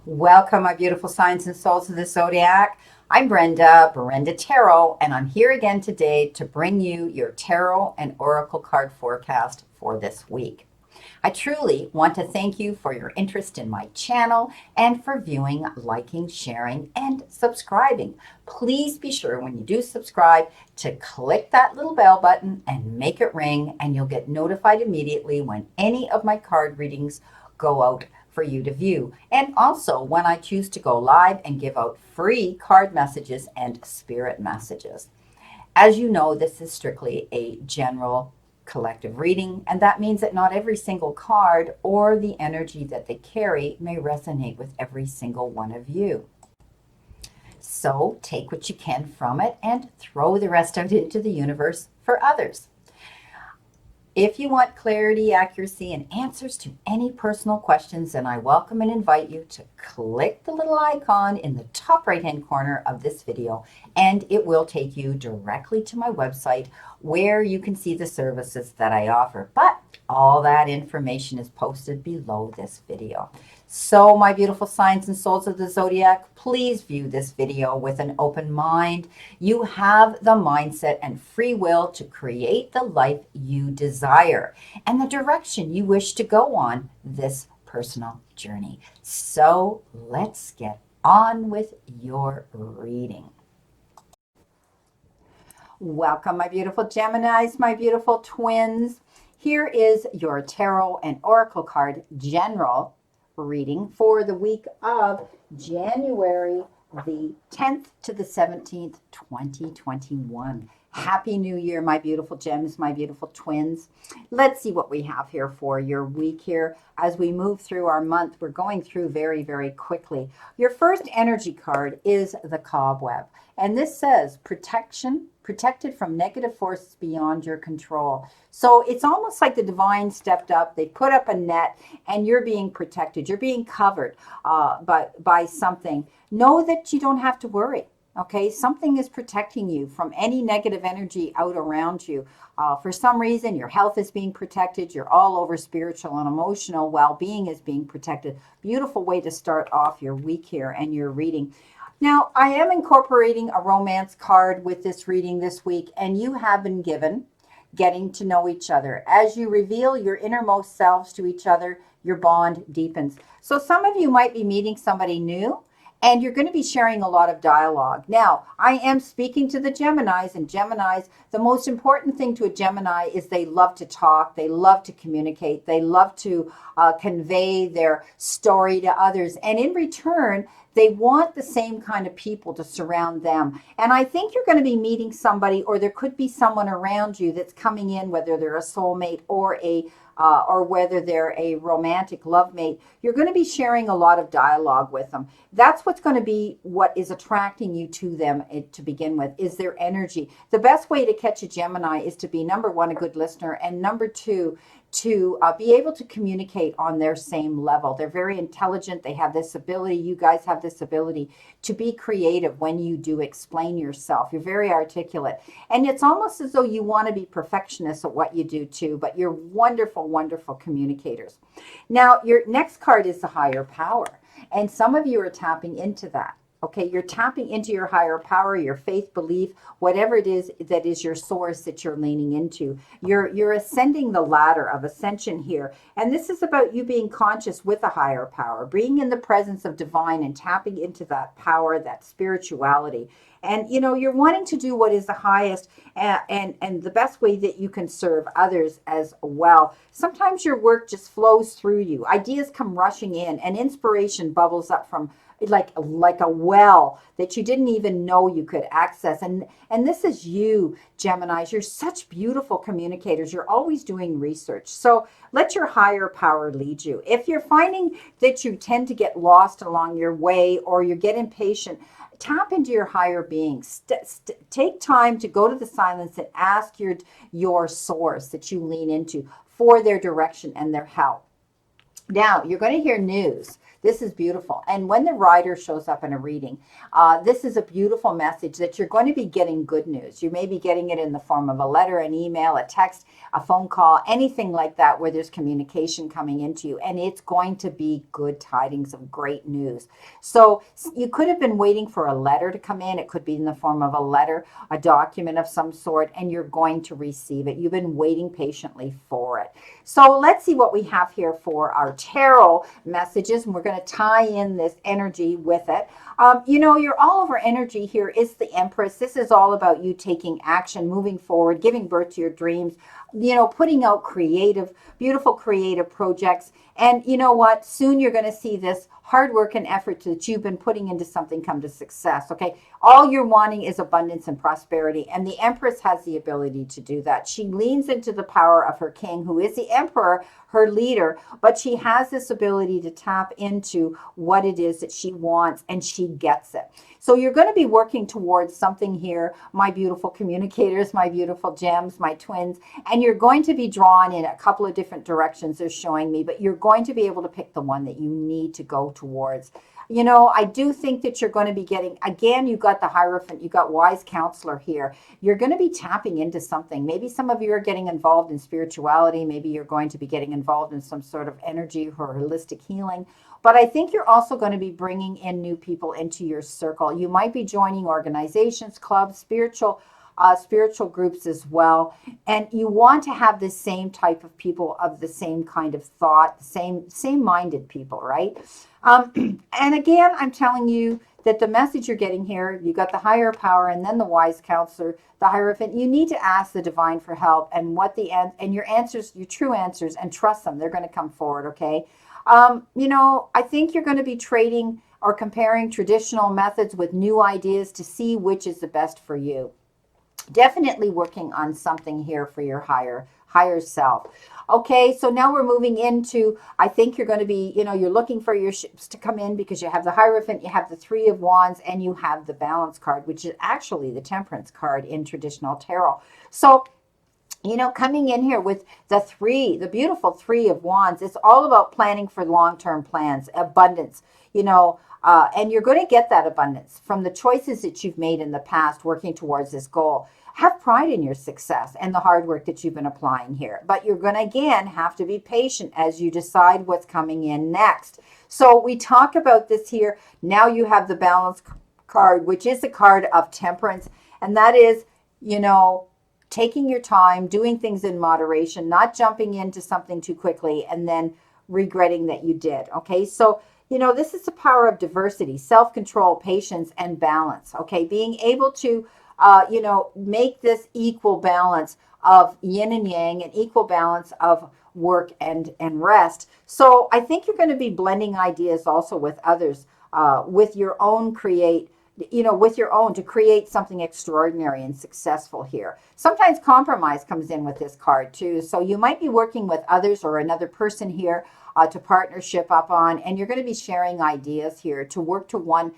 Welcome, my beautiful signs and souls of the zodiac. I'm Brenda Tarot, and I'm here again today to bring you your tarot and oracle card forecast for this week. I truly want to thank you for your interest in my channel and for viewing, liking, sharing, and subscribing. Please be sure when you do subscribe to click that little bell button and make it ring, and you'll get notified immediately when any of my card readings go out for you to view. And also when I choose to go live and give out free card messages and spirit messages. As you know, this is strictly a general collective reading, and that means that not every single card or the energy that they carry may resonate with every single one of you. So take what you can from it and throw the rest out into the universe for others. If you want clarity, accuracy, and answers to any personal questions, then I welcome and invite you to click the little icon in the top right-hand corner of this video, and it will take you directly to my website where you can see the services that I offer. But all that information is posted below this video. So my beautiful signs and souls of the zodiac, please view this video with an open mind. You have the mindset and free will to create the life you desire and the direction you wish to go on this personal journey. So let's get on with your reading. Welcome, my beautiful Geminis, my beautiful twins. Here is your tarot and oracle card general reading for the week of January the 10th to the 17th, 2021. Happy New Year, my beautiful gems, my beautiful twins. Let's see what we have here for your week here. As we move through our month, we're going through very, very quickly. Your first energy card is the cobweb. And this says protection, protected from negative forces beyond your control. So it's almost like the divine stepped up. They put up a net and you're being protected. You're being covered by something. Know that you don't have to worry. Okay, something is protecting you from any negative energy out around you. For some reason, your health is being protected. You're all over spiritual and emotional well-being is being protected. Beautiful way to start off your week here and your reading. Now, I am incorporating a romance card with this reading this week, and you have been given getting to know each other. As you reveal your innermost selves to each other, your bond deepens. So some of you might be meeting somebody new, and you're going to be sharing a lot of dialogue. Now, I am speaking to the Geminis, and Geminis, the most important thing to a Gemini is they love to talk, they love to communicate, they love to convey their story to others. And in return, they want the same kind of people to surround them. And I think you're going to be meeting somebody, or there could be someone around you that's coming in, whether they're a soulmate or whether they're a romantic love mate. You're going to be sharing a lot of dialogue with them. That's what's going to be what is attracting you to them to begin with, is their energy. The best way to catch a Gemini is to be, number one, a good listener, and number two, to be able to communicate on their same level. They're very intelligent. They have this ability. You guys have this ability to be creative when you do explain yourself. You're very articulate. And it's almost as though you want to be perfectionists at what you do too, but you're wonderful, wonderful communicators. Now, your next card is the higher power. And some of you are tapping into that. Okay, you're tapping into your higher power, your faith, belief, whatever it is that is your source that you're leaning into. You're ascending the ladder of ascension here. And this is about you being conscious with a higher power, being in the presence of divine and tapping into that power, that spirituality. And, you know, you're wanting to do what is the highest and the best way that you can serve others as well. Sometimes your work just flows through you. Ideas come rushing in and inspiration bubbles up from like a well that you didn't even know you could access. And this is you, Geminis. You're such beautiful communicators. You're always doing research. So let your higher power lead you. If you're finding that you tend to get lost along your way or you get impatient, tap into your higher being. Take time to go to the silence and ask your source that you lean into for their direction and their help. Now, you're going to hear news. This is beautiful. And when the rider shows up in a reading, this is a beautiful message that you're going to be getting good news. You may be getting it in the form of a letter, an email, a text, a phone call, anything like that where there's communication coming into you. And it's going to be good tidings of great news. So you could have been waiting for a letter to come in. It could be in the form of a letter, a document of some sort, and you're going to receive it. You've been waiting patiently for it. So let's see what we have here for our tarot messages, and we're going to tie in this energy with it. Your all over energy here is the Empress. This is all about you taking action, moving forward, giving birth to your dreams, putting out beautiful creative projects. And you know what? Soon you're going to see this hard work and effort that you've been putting into something come to success. Okay. All you're wanting is abundance and prosperity. And the Empress has the ability to do that. She leans into the power of her king, who is the Emperor, her leader, but she has this ability to tap into what it is that she wants, and she gets it. So you're going to be working towards something here, my beautiful communicators, my beautiful gems, my twins, and you're going to be drawn in a couple of different directions they're showing me, but you're going to be able to pick the one that you need to go towards. I do think that you're going to be getting, again, you got the Hierophant, you got wise counselor here. You're going to be tapping into something. Maybe some of you are getting involved in spirituality. Maybe you're going to be getting involved in some sort of energy or holistic healing. But I think you're also going to be bringing in new people into your circle. You might be joining organizations, clubs, spiritual groups as well. And you want to have the same type of people of the same kind of thought, same-minded people, right? And again, I'm telling you that the message you're getting here, you got the higher power and then the wise counselor, the Hierophant. You need to ask the divine for help and your answers, your true answers, and trust them. They're going to come forward, okay? I think you're going to be trading or comparing traditional methods with new ideas to see which is the best for you. Definitely working on something here for your higher self. Okay, so now we're moving into, I think you're going to be, you're looking for your ships to come in because you have the Hierophant, you have the Three of Wands, and you have the Balance card, which is actually the Temperance card in traditional tarot. So, coming in here with the beautiful Three of Wands, it's all about planning for long-term plans, abundance, and you're going to get that abundance from the choices that you've made in the past working towards this goal. Have pride in your success and the hard work that you've been applying here. But you're going to, again, have to be patient as you decide what's coming in next. So we talk about this here. Now you have the Balance card, which is the card of temperance. And that is, taking your time, doing things in moderation, not jumping into something too quickly and then regretting that you did. Okay, so this is the power of diversity, self-control, patience, and balance. Okay, being able to, make this equal balance of yin and yang, an equal balance of work and rest. So I think you're going to be blending ideas also with others, with your own to create something extraordinary and successful here. Sometimes compromise comes in with this card too. So you might be working with others or another person here to partnership up on, and you're going to be sharing ideas here to work to one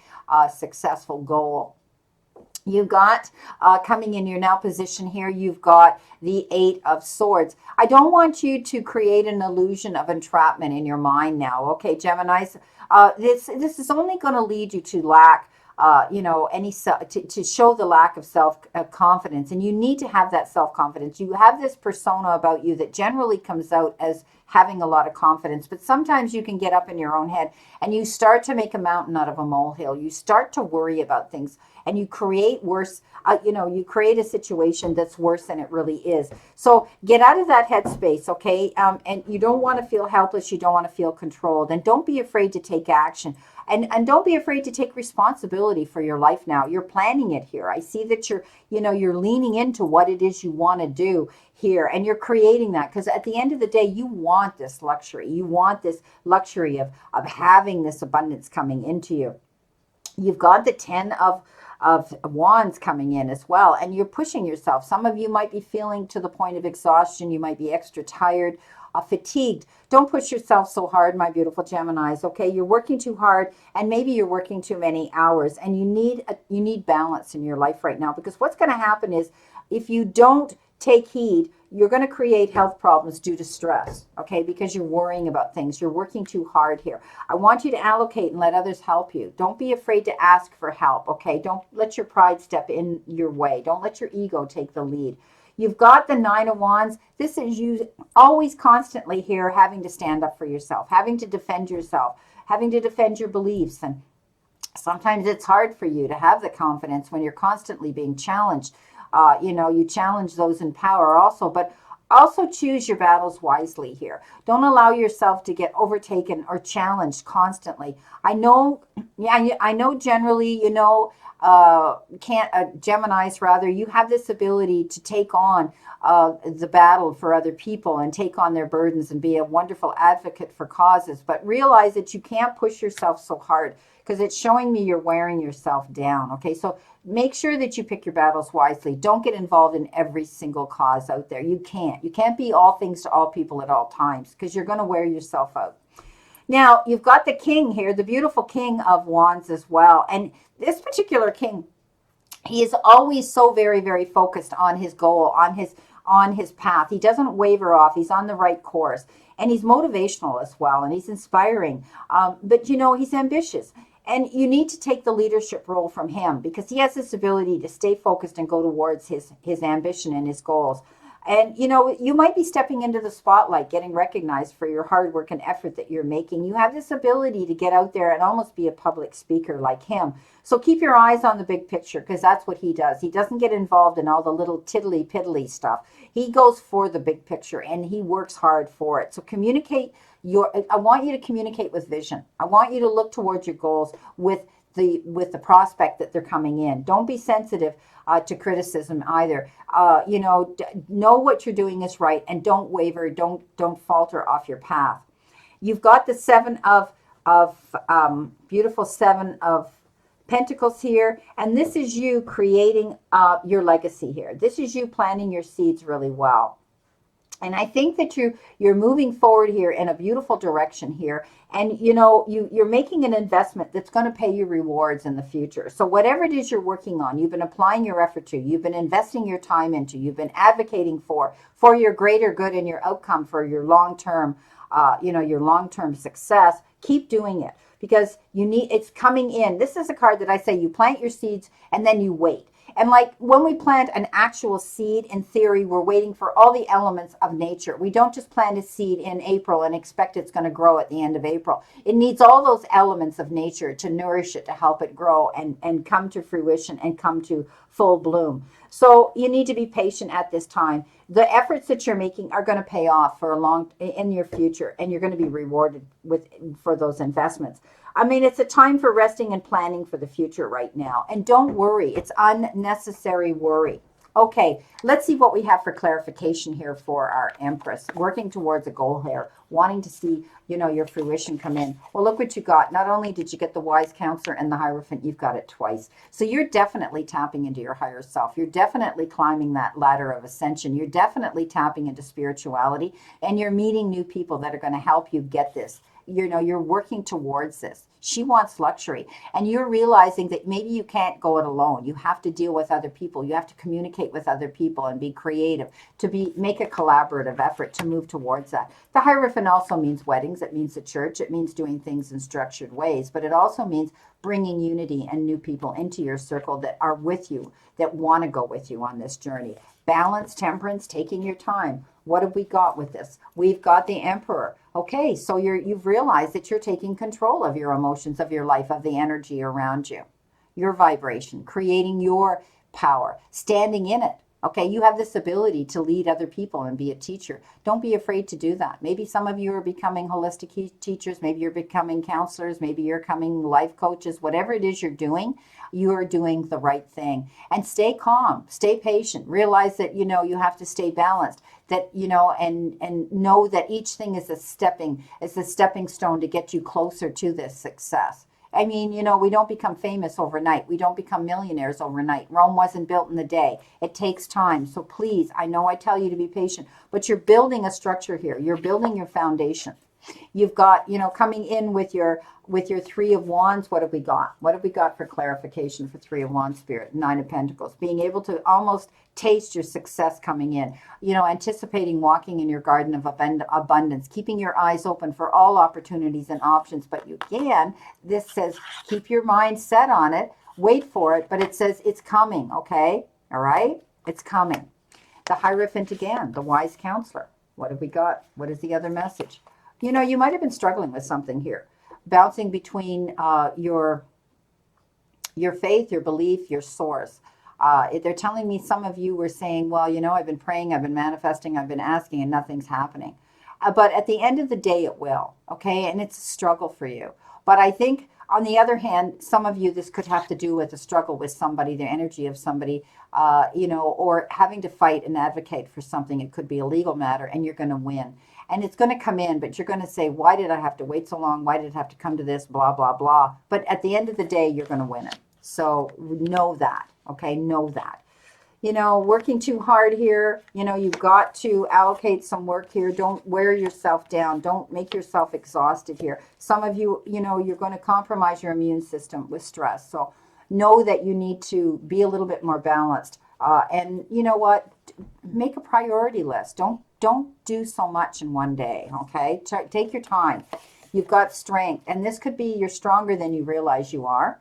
successful goal. You've got coming in your now position here, you've got the Eight of Swords. I don't want you to create an illusion of entrapment in your mind now. Okay, Geminis, this is only going to lead you to lack to show the lack of self-confidence. And you need to have that self-confidence. You have this persona about you that generally comes out as having a lot of confidence, but sometimes you can get up in your own head and you start to make a mountain out of a molehill. You start to worry about things and you create worse, you create a situation that's worse than it really is. So get out of that headspace, okay? And you don't want to feel helpless. You don't want to feel controlled. And don't be afraid to take action. And don't be afraid to take responsibility for your life now. You're planning it here. I see that you're leaning into what it is you want to do here, and you're creating that because at the end of the day, you want this luxury. You want this luxury of having this abundance coming into you. You've got the 10 of Wands coming in as well, and you're pushing yourself. Some of you might be feeling to the point of exhaustion. You might be extra tired, fatigued. Don't push yourself so hard, my beautiful Geminis. Okay, you're working too hard, and maybe you're working too many hours, and you need balance in your life right now, because what's going to happen is if you don't take heed. You're going to create health problems due to stress, okay, because you're worrying about things. You're working too hard here. I want you to allocate and let others help you. Don't be afraid to ask for help, okay? Don't let your pride step in your way. Don't let your ego take the lead. You've got the Nine of Wands. This is you always constantly here having to stand up for yourself, having to defend yourself, having to defend your beliefs. And sometimes it's hard for you to have the confidence when you're constantly being challenged. You challenge those in power also, but also choose your battles wisely here. Don't allow yourself to get overtaken or challenged constantly. I know generally, Geminis rather, you have this ability to take on the battle for other people and take on their burdens and be a wonderful advocate for causes, but realize that you can't push yourself so hard because it's showing me you're wearing yourself down. Okay, so make sure that you pick your battles wisely. Don't get involved in every single cause out there. You can't be all things to all people at all times because you're going to wear yourself out. Now, you've got the king here, the beautiful king of wands as well. And this particular king, he is always so very, very focused on his goal, on his path. He doesn't waver off. He's on the right course. And he's motivational as well. And he's inspiring. But, he's ambitious. And you need to take the leadership role from him because he has this ability to stay focused and go towards his ambition and his goals. And, you might be stepping into the spotlight, getting recognized for your hard work and effort that you're making. You have this ability to get out there and almost be a public speaker like him. So keep your eyes on the big picture because that's what he does. He doesn't get involved in all the little tiddly-piddly stuff. He goes for the big picture and he works hard for it. So I want you to communicate with vision. I want you to look towards your goals with the prospect that they're coming in. Don't be sensitive to criticism either. Know what you're doing is right and don't waver. Don't falter off your path. You've got the beautiful Seven of Pentacles here, and this is you creating your legacy here. This is you planting your seeds really well. And I think that you're moving forward here in a beautiful direction here. And, you're making an investment that's going to pay you rewards in the future. So whatever it is you're working on, you've been applying your effort to, you've been investing your time into, you've been advocating for your greater good and your outcome for your long-term, your long-term success. Keep doing it because it's coming in. This is a card that I say you plant your seeds and then you wait. And like when we plant an actual seed, in theory, we're waiting for all the elements of nature. We don't just plant a seed in April and expect it's going to grow at the end of April. It needs all those elements of nature to nourish it, to help it grow and come to fruition and come to full bloom. So you need to be patient at this time. The efforts that you're making are going to pay off in your future, and you're going to be rewarded for those investments. I mean, it's a time for resting and planning for the future right now. And don't worry. It's unnecessary worry. Okay, let's see what we have for clarification here for our Empress. Working towards a goal here, wanting to see, your fruition come in. Well, look what you got. Not only did you get the Wise Counselor and the Hierophant, you've got it twice. So you're definitely tapping into your higher self. You're definitely climbing that ladder of ascension. You're definitely tapping into spirituality. And you're meeting new people that are going to help you get this. You're working towards this. She wants luxury. And you're realizing that maybe you can't go it alone. You have to deal with other people. You have to communicate with other people and be creative, make a collaborative effort to move towards that. The Hierophant also means weddings. It means the church. It means doing things in structured ways. But it also means bringing unity and new people into your circle that are with you, that want to go with you on this journey. Balance, temperance, taking your time. What have we got with this? We've got the Emperor. Okay, so you've realized that you're taking control of your emotions, of your life, of the energy around you, your vibration, creating your power, standing in it. Okay, you have this ability to lead other people and be a teacher. Don't be afraid to do that. Maybe some of you are becoming holistic teachers. Maybe you're becoming counselors. Maybe you're becoming life coaches. Whatever it is you're doing, you are doing the right thing. And stay calm, stay patient. Realize that, you have to stay balanced. That, and know that each thing is a stepping stone to get you closer to this success. I mean, we don't become famous overnight. We don't become millionaires overnight. Rome wasn't built in a day. It takes time. So please, I know I tell you to be patient, but you're building a structure here. You're building your foundation. You've got, coming in with your Three of Wands. What have we got? What have we got for clarification for Three of Wands, Spirit? Nine of Pentacles. Being able to almost taste your success coming in. Anticipating walking in your garden of abundance. Keeping your eyes open for all opportunities and options. But this says, keep your mind set on it. Wait for it. But it says it's coming, okay? All right? It's coming. The Hierophant again, the wise counselor. What have we got? What is the other message? You might have been struggling with something here, bouncing between your faith, your belief, your source. They're telling me some of you were saying, well, I've been praying, I've been manifesting, I've been asking, and nothing's happening. But at the end of the day, it will, okay? And it's a struggle for you. But I think, on the other hand, some of you, this could have to do with a struggle with somebody, the energy of somebody, or having to fight and advocate for something. It could be a legal matter, and you're going to win. And it's going to come in, but you're going to say, why did I have to wait so long? Why did it have to come to this? Blah, blah, blah. But at the end of the day, you're going to win it. So know that, okay? Know that. Working too hard here, you've got to allocate some work here. Don't wear yourself down. Don't make yourself exhausted here. Some of you, you're going to compromise your immune system with stress. So know that you need to be a little bit more balanced. And you know what? Make a priority list. Don't do so much in one day, okay? Take your time. You've got strength. And this could be you're stronger than you realize you are.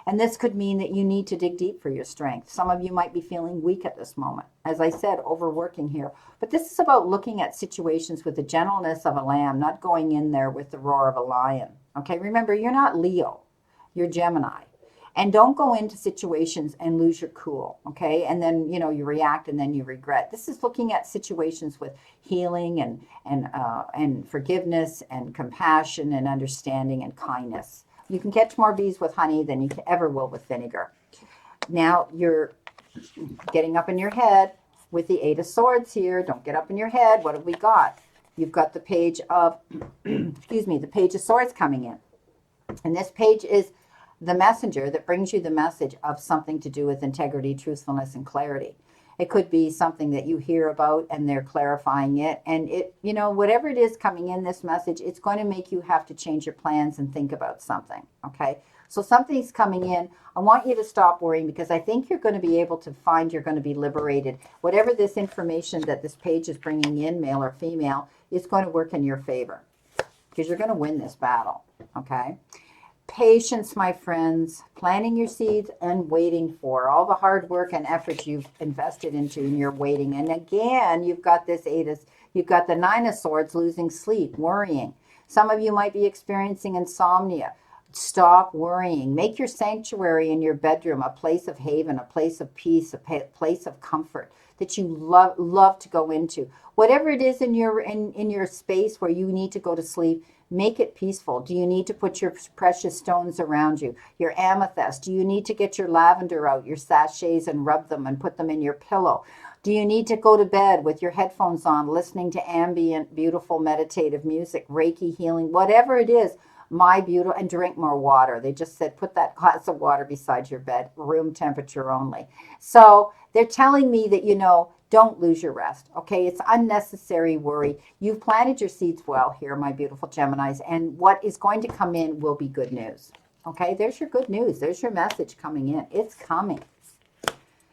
And this could mean that you need to dig deep for your strength. Some of you might be feeling weak at this moment. As I said, overworking here. But this is about looking at situations with the gentleness of a lamb, not going in there with the roar of a lion. Okay, remember, you're not Leo. You're Gemini. And don't go into situations and lose your cool, okay? And then, you react and then you regret. This is looking at situations with healing and forgiveness and compassion and understanding and kindness. You can catch more bees with honey than you ever will with vinegar. Now you're getting up in your head with the Eight of Swords here. Don't get up in your head. What have we got? You've got the page of, the Page of Swords coming in. And this page is the messenger that brings you the message of something to do with integrity, truthfulness, and clarity. It could be something that you hear about and they're clarifying it. And whatever it is coming in this message, it's going to make you have to change your plans and think about something. Okay. So something's coming in. I want you to stop worrying because I think you're going to be able to find you're going to be liberated. Whatever this information that this page is bringing in, male or female, is going to work in your favor because you're going to win this battle. Okay. Patience, my friends, planting your seeds and waiting for all the hard work and effort you've invested into and you're waiting. And again, you've got you've got the Nine of Swords, losing sleep, worrying. Some of you might be experiencing insomnia. Stop worrying. Make your sanctuary in your bedroom a place of haven, a place of peace, a place of comfort that you love to go into. Whatever it is in your space where you need to go to sleep, make it peaceful. Do you need to put your precious stones around you? Your amethyst? Do you need to get your lavender out, your sachets, and rub them and put them in your pillow? Do you need to go to bed with your headphones on, listening to ambient, beautiful, meditative music, Reiki healing, whatever it is, and drink more water. They just said, put that glass of water beside your bed, room temperature only. So they're telling me that, don't lose your rest, okay? It's unnecessary worry. You've planted your seeds well here, my beautiful Geminis, and what is going to come in will be good news, okay? There's your good news. There's your message coming in. It's coming.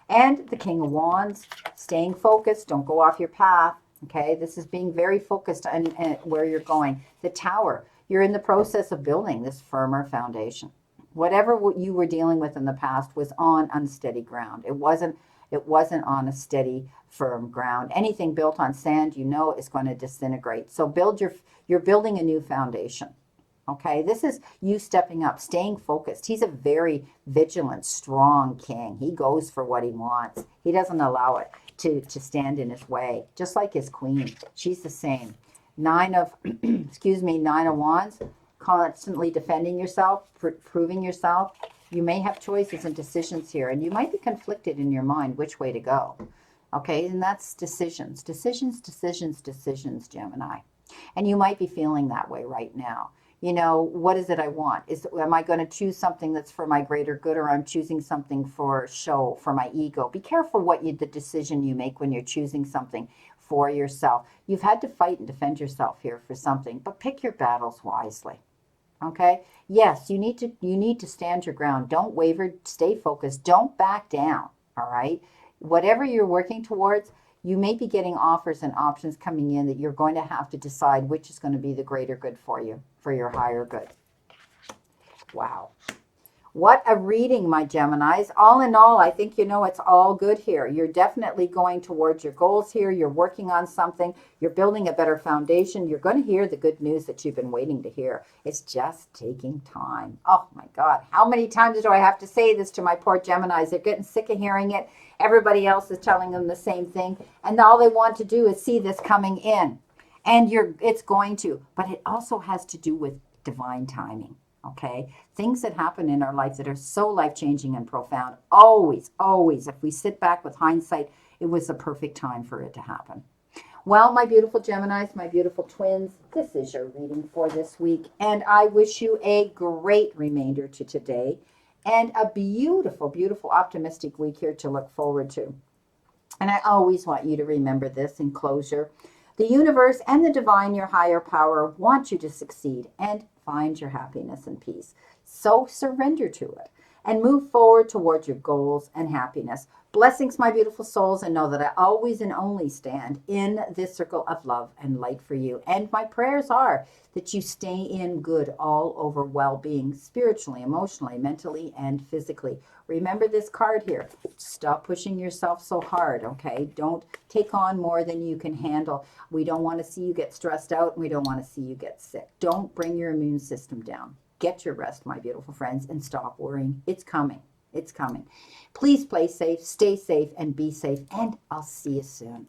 And the King of Wands, staying focused. Don't go off your path, okay? This is being very focused on where you're going. The Tower, you're in the process of building this firmer foundation. Whatever you were dealing with in the past was on unsteady ground. It wasn't on a steady, firm ground. Anything built on sand, is going to disintegrate. So you're building a new foundation. Okay, this is you stepping up, staying focused. He's a very vigilant, strong king. He goes for what he wants. He doesn't allow it to stand in his way, just like his queen. She's the same. Nine of Wands, constantly defending yourself, proving yourself. You may have choices and decisions here, and you might be conflicted in your mind which way to go. Okay, and that's decisions, Gemini. And you might be feeling that way right now. What is it I want? Am I going to choose something that's for my greater good, or I'm choosing something for show, for my ego? Be careful the decision you make when you're choosing something for yourself. You've had to fight and defend yourself here for something, but pick your battles wisely. Okay? Yes, you need to stand your ground. Don't waver, stay focused. Don't back down, all right? Whatever you're working towards, you may be getting offers and options coming in that you're going to have to decide which is going to be the greater good for you, for your higher good. Wow. What a reading, my Geminis. All in all, I think it's all good here. You're definitely going towards your goals here. You're working on something. You're building a better foundation. You're going to hear the good news that you've been waiting to hear. It's just taking time. Oh, my God. How many times do I have to say this to my poor Geminis? They're getting sick of hearing it. Everybody else is telling them the same thing. And all they want to do is see this coming in. And it's going to. But it also has to do with divine timing. Okay, things that happen in our life that are so life-changing and profound, always, if we sit back with hindsight, it was the perfect time for it to happen. Well, my beautiful Geminis, my beautiful twins, this is your reading for this week, and I wish you a great remainder to today and a beautiful, beautiful, optimistic week here to look forward to. And I always want you to remember this in closure. The universe and the divine, your higher power, want you to succeed and find your happiness and peace. So surrender to it and move forward towards your goals and happiness. Blessings, my beautiful souls, and know that I always and only stand in this circle of love and light for you. And my prayers are that you stay in good all over well-being, spiritually, emotionally, mentally, and physically. Remember this card here. Stop pushing yourself so hard, okay? Don't take on more than you can handle. We don't want to see you get stressed out, and we don't want to see you get sick. Don't bring your immune system down. Get your rest, my beautiful friends, and stop worrying. It's coming. It's coming. Please play safe, stay safe, and be safe, and I'll see you soon.